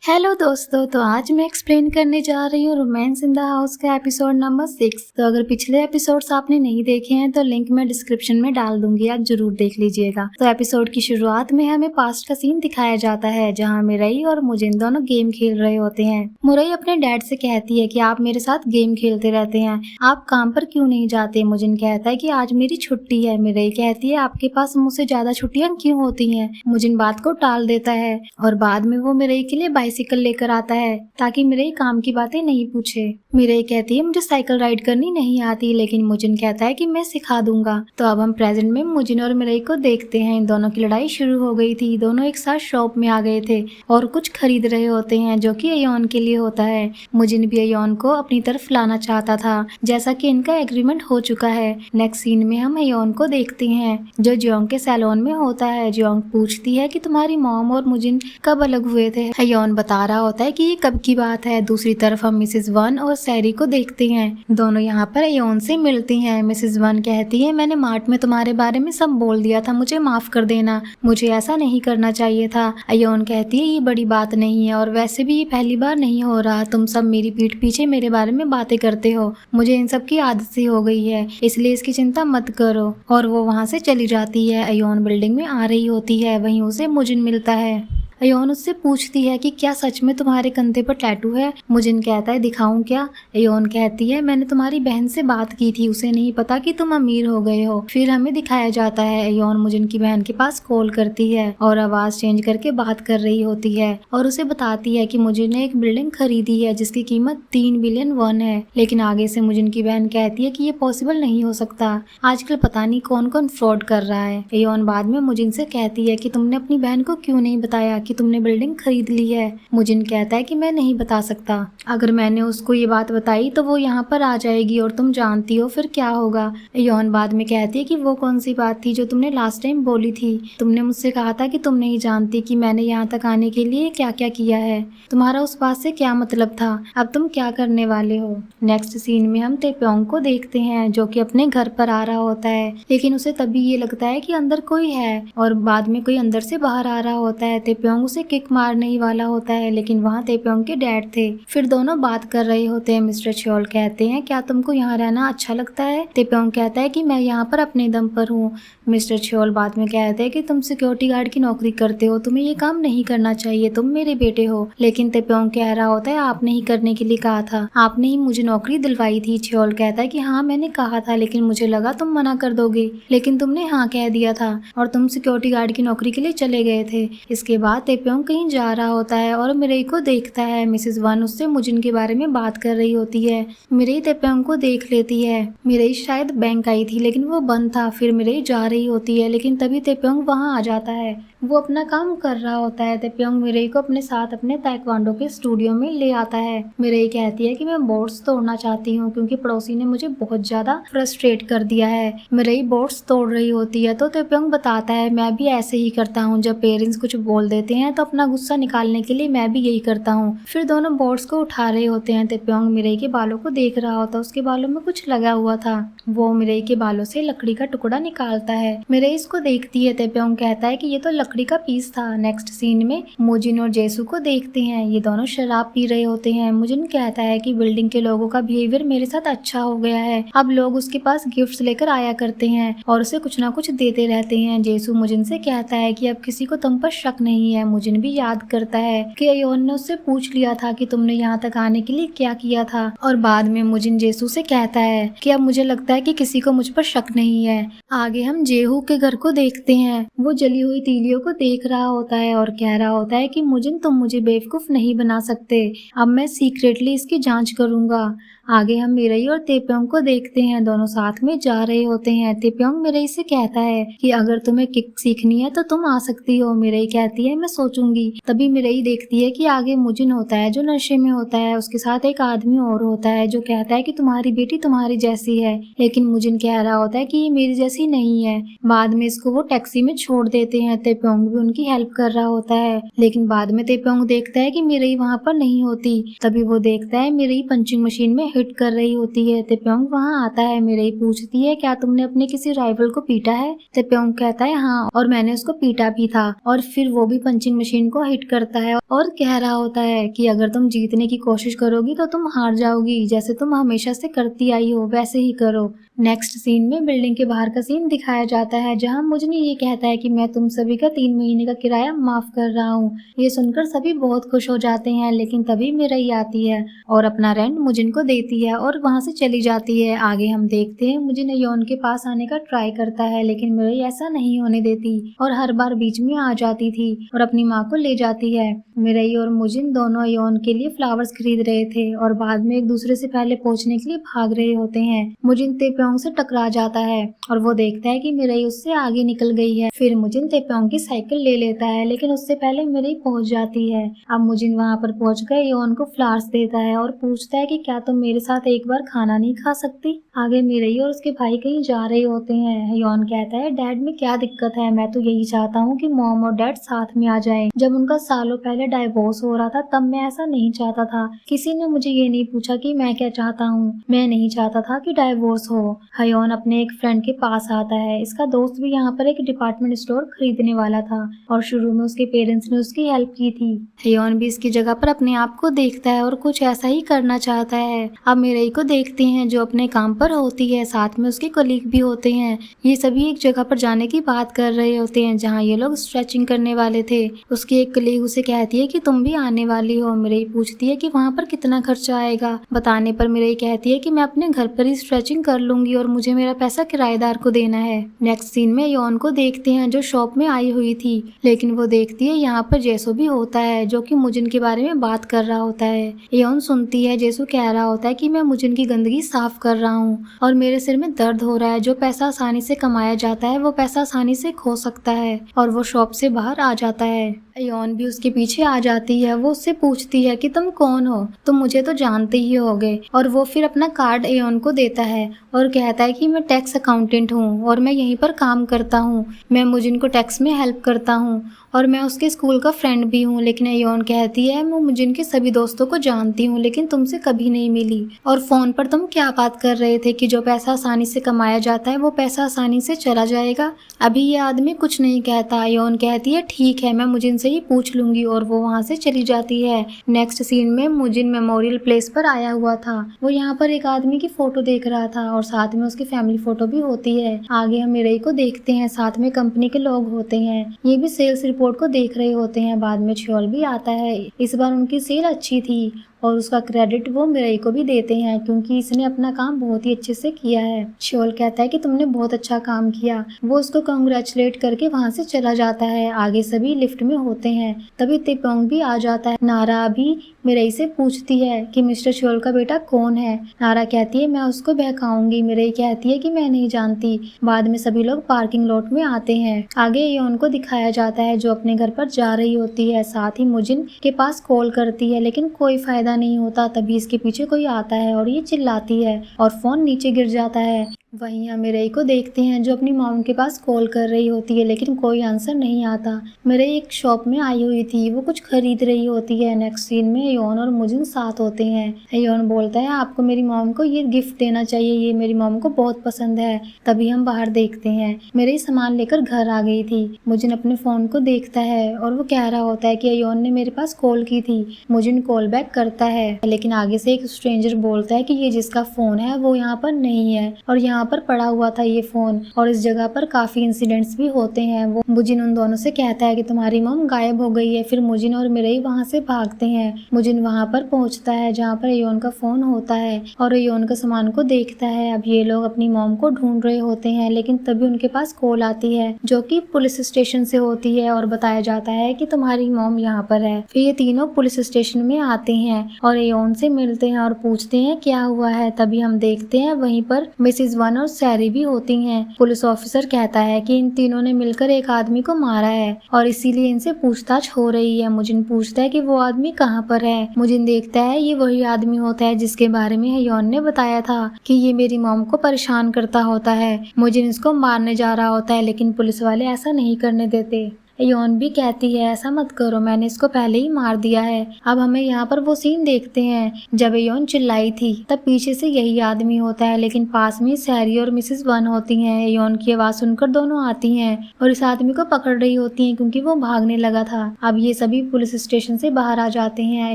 Hello दोस्तों, तो आज मैं एक्सप्लेन करने जा रही हूँ रोमांस इन द हाउस का एपिसोड नंबर 6। तो अगर पिछले एपिसोड्स आपने नहीं देखे हैं तो लिंक मैं डिस्क्रिप्शन में डाल दूंगी, आप जरूर देख लीजिएगा। तो एपिसोड की शुरुआत में हमें पास्ट का सीन दिखाया जाता है जहाँ मिरई और मुजिन दोनों गेम खेल रहे होते हैं। मुरई अपने डैड से कहती है कि आप मेरे साथ गेम खेलते रहते हैं, आप काम पर क्यों नहीं जाते। मुजिन कहता है कि आज मेरी छुट्टी है। मिरई कहती है आपके पास मुझसे ज्यादा छुट्टियां क्यों होती हैं। मुजिन बात को टाल देता है और बाद में वो मिरई के लिए बाइसिकल लेकर आता है ताकि मिरई काम की बातें नहीं पूछे। मिरई कहती है मुझे साइकिल राइड करनी नहीं आती, लेकिन मुजिन कहता है कि मैं सिखा दूंगा। तो अब हम प्रेजेंट में मुजिन और मिरई को देखते हैं। इन दोनों की लड़ाई शुरू हो गई थी। दोनों एक साथ शॉप में आ गए थे और कुछ खरीद रहे होते हैं जो कि अयोन के लिए होता है। मुजिन भी अयोन को अपनी तरफ लाना चाहता था, जैसा कि इनका एग्रीमेंट हो चुका है। नेक्स्ट सीन में हम अयोन को देखते हैं जो जियोंग के सैलून में होता है। जियोंग पूछती है कि तुम्हारी मॉम और मुजिन कब अलग हुए थे। अयोन बता रहा होता है कि ये कब की बात है। दूसरी तरफ हम मिसेस वन और सैरी को देखते हैं। दोनों यहाँ पर अयोन से मिलती हैं। मिसेस वन कहती है मैंने मार्ट में तुम्हारे बारे में सब बोल दिया था, मुझे माफ कर देना, मुझे ऐसा नहीं करना चाहिए था। अयोन कहती है ये बड़ी बात नहीं है और वैसे भी ये पहली बार नहीं हो रहा, तुम सब मेरी पीठ पीछे मेरे बारे में बातें करते हो, मुझे इन सब की आदत सी हो गई है, इसलिए इसकी चिंता मत करो। और वो वहाँ से चली जाती है। अयोन बिल्डिंग में आ रही होती है, वहीं उसे मुजिन मिलता है। अयोन उससे पूछती है कि क्या सच में तुम्हारे कंधे पर टैटू है। मुजिन कहता है दिखाऊं क्या। अयोन कहती है मैंने तुम्हारी बहन से बात की थी, उसे नहीं पता कि तुम अमीर हो गए हो। फिर हमें दिखाया जाता है अयोन मुजिन की बहन के पास कॉल करती है और आवाज चेंज करके बात कर रही होती है और उसे बताती है कि मुजिन ने एक बिल्डिंग खरीदी है जिसकी कीमत 3 बिलियन वॉन है। लेकिन आगे से मुजिन की बहन कहती है कि ये पॉसिबल नहीं हो सकता, आजकल पता नहीं कौन कौन फ्रॉड कर रहा है। अयोन बाद में मुजिन से कहती है कि तुमने अपनी बहन को क्यों नहीं बताया कि तुमने बिल्डिंग खरीद ली है। मुजिन कहता है कि मैं नहीं बता सकता, अगर मैंने उसको ये बात बताई तो वो यहाँ पर आ जाएगी और तुम जानती हो फिर क्या होगा। अयोन बाद में कहती है कि वो कौन सी बात थी जो तुमने लास्ट टाइम बोली थी। तुमने मुझसे कहा था कि तुम नहीं जानती कि मैंने यहाँ तक आने के लिए क्या क्या किया है, तुम्हारा उस बात से क्या मतलब था, अब तुम क्या करने वाले हो। नेक्स्ट सीन में हम तेप्योंग को देखते हैं जो कि अपने घर पर आ रहा होता है, लेकिन उसे तभी ये लगता है कि अंदर कोई है और बाद में कोई अंदर से बाहर आ रहा होता है। तेप्योंग उसे किक मारने ही वाला होता है, लेकिन वहाँ तेप्योंग के डैड थे। फिर दोनों बात कर रहे होते हैं। मिस्टर छियोल कहते हैं क्या तुमको यहाँ रहना अच्छा लगता है। तेप्योंग कहता है कि मैं यहाँ पर अपने दम पर हूँ। मिस्टर छियोल बाद में कहते हैं कि तुम सिक्योरिटी गार्ड की नौकरी करते हो, तुम्हें ये काम नहीं करना चाहिए, तुम मेरे बेटे हो। लेकिन तेप्योंग कह रहा होता है आपने ही करने के लिए कहा था, आपने ही मुझे नौकरी दिलवाई थी। छियोल कहता है कि हाँ मैंने कहा था, लेकिन मुझे लगा तुम मना कर दोगे, लेकिन तुमने हाँ कह दिया था और तुम सिक्योरिटी गार्ड की नौकरी के लिए चले गए थे। इसके बाद तेप्योंग कहीं जा रहा होता है और मिरई को देखता है। मिसेस वन उससे मुजिन के बारे में बात कर रही होती है। मिरई तेप्योंग को देख लेती है। मिरई शायद बैंक आई थी लेकिन वो बंद था। फिर मिरई जा रही होती है, लेकिन तभी तेप्योंग वहाँ आ जाता है। वो अपना काम कर रहा होता है। तेप्योंग मिरई को अपने साथ अपने ताइक्वांडो के स्टूडियो में ले आता है। मिरई कहती है कि मैं बोर्ड्स तोड़ना चाहती हूँ क्योंकि पड़ोसी ने मुझे बहुत ज्यादा फ्रस्ट्रेट कर दिया है। मिरई बोर्ड्स तोड़ रही होती है तो तेप्योंग बताता है मैं भी ऐसे ही करता हूँ, जब पेरेंट्स कुछ बोल देते हैं तो अपना गुस्सा निकालने के लिए मैं भी यही करता हूँ। फिर दोनों बोर्ड्स को उठा रहे होते हैं। तेप्योंग मिरई के बालों को देख रहा होता है, उसके बालों में कुछ लगा हुआ था। वो मिरई के बालों से लकड़ी का टुकड़ा निकालता है। मिरई इसको देखती है। तेप्योंग कहता है कि ये तो लकड़ी का पीस था। नेक्स्ट सीन में मुजिन और जेसू को देखते हैं। ये दोनों शराब पी रहे होते हैं। मुजिन कहता है कि बिल्डिंग के लोगों का बिहेवियर मेरे साथ अच्छा हो गया है, अब लोग उसके पास गिफ्ट्स लेकर आया करते हैं और उसे कुछ ना कुछ देते रहते हैं। जेसू मुजिन से कहता है कि अब किसी को तुम पर शक नहीं है। मुजिन भी याद करता है कि अयोन ने उससे पूछ लिया था कि तुमने यहाँ तक आने के लिए क्या किया था और बाद में मुजिन जेसू से कहता है कि अब मुझे लगता है कि किसी को मुझ पर शक नहीं है। आगे हम जेहू के घर को देखते हैं। वो जली हुई तीलियों को देख रहा होता है और कह रहा होता है कि मुजिन तुम मुझे बेवकूफ नहीं बना सकते, अब मैं सीक्रेटली इसकी जांच करूंगा। आगे हम मिरई और तेप्योंग को देखते हैं। दोनों साथ में जा रहे होते हैं। तेप्योंग मिरई से कहता है कि अगर तुम्हें किक सीखनी है तो तुम आ सकती हो। मिरई कहती है मैं सोचूंगी। तभी मिरई देखती है कि आगे मुजिन होता है जो नशे में होता है, उसके साथ एक आदमी और होता है जो कहता है कि तुम्हारी बेटी तुम्हारी जैसी है, लेकिन मुजिन कह रहा होता है कि ये मेरी जैसी नहीं है। बाद में इसको वो टैक्सी में छोड़ देते हैं। तेप्योंग भी उनकी हेल्प कर रहा होता है, लेकिन बाद में तेप्योंग देखता है कि मिरई वहाँ पर नहीं होती। तभी वो देखता है मिरई पंचिंग मशीन में हिट कर रही होती है। तेप्योंग वहाँ आता है। मिरई पूछती है क्या तुमने अपने किसी राइवल को पीटा है? तेप्योंग कहता है हाँ, और मैंने उसको पीटा भी था। और फिर वो भी पंचिंग मशीन को हिट करता है और कह रहा होता है कि अगर तुम जीतने की कोशिश करोगी तो तुम हार जाओगी, जैसे तुम हमेशा से करती आई हो वैसे ही करो। नेक्स्ट सीन में बिल्डिंग के बाहर का सीन दिखाया जाता है, जहाँ मुजनी ये कहता है कि मैं तुम सभी का 3 महीने का किराया माफ कर रहा हूँ। ये सुनकर सभी बहुत खुश हो जाते हैं, लेकिन तभी मिरई आती है और अपना रेंट मुजिन को देती है और वहाँ से चली जाती है। आगे हम देखते हैं मुजिन योन के पास आने का ट्राई करता है, लेकिन मिरई ऐसा नहीं होने देती और हर बार बीच में आ जाती थी और अपनी माँ को ले जाती है। मिरई और मुजिन दोनों योन के लिए फ्लावर्स खरीद रहे थे और बाद में एक दूसरे से पहले पहुंचने के लिए भाग रहे होते हैं। मुजिन तेप्योंग से टकरा जाता है और वो देखता है कि मिरई उससे आगे निकल गई है। फिर मुजिन तेप्योंग की साइकिल ले लेता है, लेकिन उससे पहले मिरई पहुंच जाती है। अब मुजिन वहाँ पर पहुंच कर योन को फ्लावर्स देता है और पूछता है कि क्या तुम मेरे साथ एक बार खाना नहीं खा सकती? आगे मिरई और उसके भाई कहीं जा रहे होते हैं। योन कहता है डैड में क्या दिक्कत है, मैं तो यही चाहता हूँ कि मॉम और डैड साथ में आ जाएं। जब उनका सालों पहले डाइवोर्स हो रहा था तब मैं ऐसा नहीं चाहता था। किसी ने मुझे ये नहीं पूछा कि मैं क्या चाहता हूँ। मैं नहीं चाहता था कि डाइवोर्स हो। हयोन अपने एक फ्रेंड के पास आता है। इसका दोस्त भी यहाँ पर एक डिपार्टमेंट स्टोर खरीदने वाला था और शुरू में उसके पेरेंट्स ने उसकी हेल्प की थी। हयोन भी इसकी जगह पर अपने आप को देखता है और कुछ ऐसा ही करना चाहता है। अब मिरई को देखते हैं जो अपने काम पर होती है, साथ में उसके कलीग भी होते हैं। ये सभी एक जगह पर जाने की बात कर रहे होते हैं जहाँ ये लोग स्ट्रेचिंग करने वाले थे। उसकी एक कलीग उसे कहती है कि तुम भी आने वाली हो। मिरई पूछती है कि वहाँ पर कितना खर्चा आएगा। बताने पर मिरई कहती है कि मैं अपने घर पर ही स्ट्रेचिंग कर लूंगी और मुझे मेरा पैसा किराएदार को देना है। नेक्स्ट सीन में योन को देखते हैं जो शॉप में आई हुई थी, लेकिन वो देखती है यहाँ पर जेसो भी होता है जो कि मुजिन के बारे में बात कर रहा होता है। योन सुनती है जेसो कह रहा होता है कि मैं मुजिन की गंदगी साफ कर रहा हूँ और मेरे सिर में दर्द हो रहा है। जो पैसा आसानी से कमाया जाता है वो पैसा आसानी से खो सकता है, और वो शॉप से बाहर आ जाता है। योन भी उसके पीछे आ जाती है। वो उससे पूछती है कि तुम कौन हो, तुम मुझे तो जानते ही होगे। और वो फिर अपना कार्ड योन को देता है और कहता है कि मैं टैक्स अकाउंटेंट हूँ और मैं यहीं पर काम करता हूँ। मैं मुजिन को टैक्स में हेल्प करता हूँ और मैं उसके स्कूल का फ्रेंड भी हूँ। लेकिन योन कहती है मैं मुजिन के सभी दोस्तों को जानती हूँ लेकिन तुमसे कभी नहीं मिली। और फोन पर तुम क्या बात कर रहे थे कि जो पैसा आसानी से कमाया जाता है वो पैसा आसानी से चला जाएगा। अभी ये आदमी कुछ नहीं कहता। योन कहती है ठीक है, मैं मुजिन से ही पूछ लूंगी, और वो वहाँ से चली जाती है। नेक्स्ट सीन में मुजिन मेमोरियल प्लेस पर आया हुआ था। वो यहाँ पर एक आदमी की फोटो देख रहा था और साथ में उसकी फैमिली फोटो भी होती है। आगे हम मिरई को देखते हैं, साथ में कंपनी के लोग होते हैं। ये भी सेल्स रिपोर्ट को देख रहे होते हैं। बाद में छियोल भी आता है। इस बार उनकी सेल अच्छी थी और उसका क्रेडिट वो मिरई को भी देते हैं क्योंकि इसने अपना काम बहुत ही अच्छे से किया है। छियोल कहता है कि तुमने बहुत अच्छा काम किया। वो उसको कांग्रेचुलेट करके वहाँ से चला जाता है। आगे सभी लिफ्ट में होते हैं। तभी तेप्योंग भी आ जाता है। नारा भी मिरई से पूछती है कि मिस्टर छियोल का बेटा कौन है। नारा कहती है मैं उसको बहकाऊंगी। मिरई कहती है कि मैं नहीं जानती। बाद में सभी लोग पार्किंग लॉट में आते हैं। आगे योन को दिखाया जाता है जो अपने घर पर जा रही होती है। साथ ही मुजिन के पास कॉल करती है लेकिन कोई फायदा नहीं होता। तभी इसके पीछे कोई आता है और ये चिल्लाती है और फोन नीचे गिर जाता है। वहीं हम मिरई को देखते हैं जो अपनी मॉम के पास कॉल कर रही होती है लेकिन कोई आंसर नहीं आता। मिरई एक शॉप में आई हुई थी, वो कुछ खरीद रही होती है। नेक्स्ट सीन में योन और मुजिन साथ होते हैं। योन बोलता है आपको मेरी मॉम को ये गिफ्ट देना चाहिए, ये मेरी मॉम को बहुत पसंद है। तभी हम बाहर देखते हैं मिरई सामान लेकर घर आ गई थी। मुजिन अपने फोन को देखता है और वो कह रहा होता है कि योन ने मेरे पास कॉल की थी। मुजिन कॉल बैक करता है लेकिन आगे से एक स्ट्रेंजर बोलता है कि ये जिसका फोन है वो यहाँ पर नहीं है और यहाँ पर पड़ा हुआ था ये फोन, और इस जगह पर काफी इंसिडेंट्स भी होते हैं। वो मुजिन उन दोनों से कहता है कि तुम्हारी मॉम गायब हो गई है। फिर मुजिन और मिरई वहाँ से भागते हैं। मुजिन वहाँ पर पहुँचता है जहाँ पर योन का फोन होता है और योन के सामान को देखता है। अब ये लोग अपनी मॉम को ढूंढ रहे होते हैं लेकिन तभी उनके पास कॉल आती है जो कि पुलिस स्टेशन से होती है और बताया जाता है कि तुम्हारी मॉम यहाँ पर है। फिर ये तीनों पुलिस स्टेशन में आते हैं और योन से मिलते हैं और पूछते हैं क्या हुआ है। तभी हम देखते हैं वहीं पर मिसिज वन और सैरी भी होती हैं। पुलिस ऑफिसर कहता है कि इन तीनों ने मिलकर एक आदमी को मारा है और इसीलिए इनसे पूछताछ हो रही है। मुजिन पूछता है कि वो आदमी कहाँ पर है। मुजिन देखता है ये वही आदमी होता है जिसके बारे में हयोन ने बताया था कि ये मेरी मॉम को परेशान करता होता है। मुजिन इसको मारने जा रहा होता है लेकिन पुलिस वाले ऐसा नहीं करने देते। योन भी कहती है ऐसा मत करो, मैंने इसको पहले ही मार दिया है। अब हमें यहाँ पर वो सीन देखते हैं जब योन चिल्लाई थी, तब पीछे से यही आदमी होता है, लेकिन पास में सैरी और मिसेस वन होती हैं। योन की आवाज सुनकर दोनों आती हैं और इस आदमी को पकड़ रही होती हैं क्योंकि वो भागने लगा था। अब ये सभी पुलिस स्टेशन से बाहर आ जाते हैं।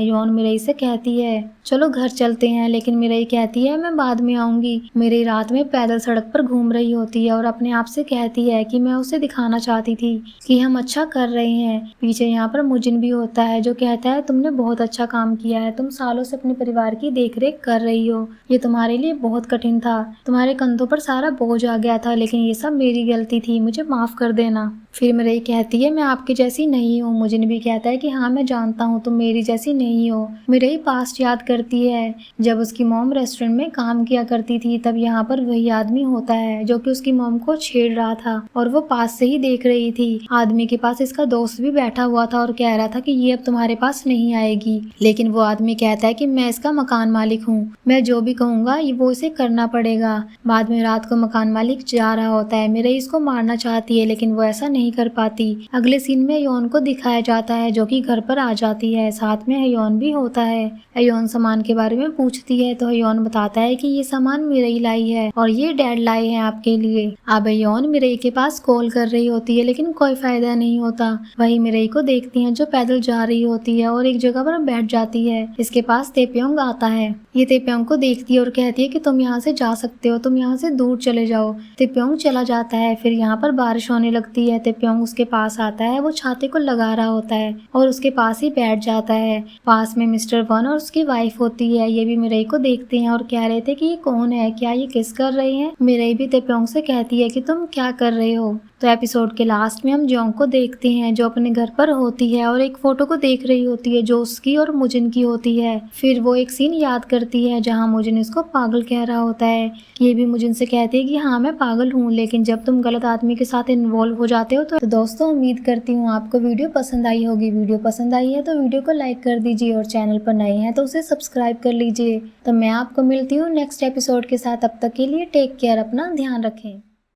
योन मिरेई से कहती है चलो घर चलते हैं, लेकिन मिरेई कहती है मैं बाद में आऊंगी। मिरेई रात में पैदल सड़क पर घूम रही होती है और अपने आप से कहती है कि मैं उसे दिखाना चाहती थी कि हम अच्छा कर रहे हैं। पीछे यहाँ पर मुजिन भी होता है जो कहता है तुमने बहुत अच्छा काम किया है, तुम सालों से अपने परिवार की देखरेख कर रही हो, ये तुम्हारे लिए बहुत कठिन था, तुम्हारे कंधों पर सारा बोझ आ गया था, लेकिन ये सब मेरी गलती थी, मुझे माफ कर देना। फिर मिरेई कहती है मैं आपकी जैसी नहीं हूँ। मुजिन भी कहता है कि हाँ मैं जानता हूँ तुम मेरी जैसी नहीं हो। मिरेई पास्ट याद करती है जब उसकी मॉम रेस्टोरेंट में काम किया करती थी, तब यहाँ पर वही आदमी होता है जो कि उसकी मॉम को छेड़ रहा था और वो पास से ही देख रही थी। आदमी के पास इसका दोस्त भी बैठा हुआ था और कह रहा था कि ये अब तुम्हारे पास नहीं आएगी, लेकिन वो आदमी कहता है कि मैं इसका मकान मालिक हूँ, मैं जो भी कहूँगा वो इसे करना पड़ेगा। बाद में रात को मकान मालिक जा रहा होता है। मिरेई इसको मारना चाहती है लेकिन वो ऐसा नहीं कर पाती। अगले सीन में योन को दिखाया जाता है जो कि घर पर आ जाती है, साथ में योन भी होता है। योन सामान के बारे में पूछती है तो योन बताता है कि ये सामान मिरेई लाई है और ये डैड लाए हैं आपके लिए। अब योन मिरेई के पास कॉल कर रही होती है लेकिन कोई फायदा नहीं होता। वही मिरेई को देखती है जो पैदल जा रही होती है और एक जगह पर बैठ जाती है। इसके पास तेप्योंग आता है। ये तेप्योंग को देखती है और कहती है कि तुम यहाँ से जा सकते हो, तुम यहाँ से दूर चले जाओ। तेप्योंग चला जाता है। फिर यहाँ पर बारिश होने लगती है। तेप्योंग उसके पास आता है, वो छाते को लगा रहा होता है और उसके पास ही बैठ जाता है। पास में मिस्टर वन और उसकी वाइफ होती है। ये भी मिरेई को देखते हैं और कह रहे थे कि ये कौन है, क्या ये किस कर रहे हैं। मिरेई भी तेप्योंग से कहती है कि तुम क्या कर रहे हो। तो एपिसोड के लास्ट में हम जोंग को देखते हैं जो अपने घर पर होती है और एक फोटो को देख रही होती है जो उसकी और मुजिन की होती है। फिर वो एक सीन याद करती है जहाँ मुजिन इसको पागल कह रहा होता है। ये भी मुजिन से कहती है कि हाँ मैं पागल हूँ, लेकिन जब तुम गलत आदमी के साथ इन्वॉल्व हो जाते हो तो दोस्तों उम्मीद करती हूँ आपको वीडियो पसंद आई होगी। वीडियो पसंद आई है तो वीडियो को लाइक कर दीजिए और चैनल पर नए हैं तो उसे सब्सक्राइब कर लीजिए। तो मैं आपको मिलती हूँ नेक्स्ट एपिसोड के साथ। तब तक के लिए टेक केयर, अपना ध्यान रखें।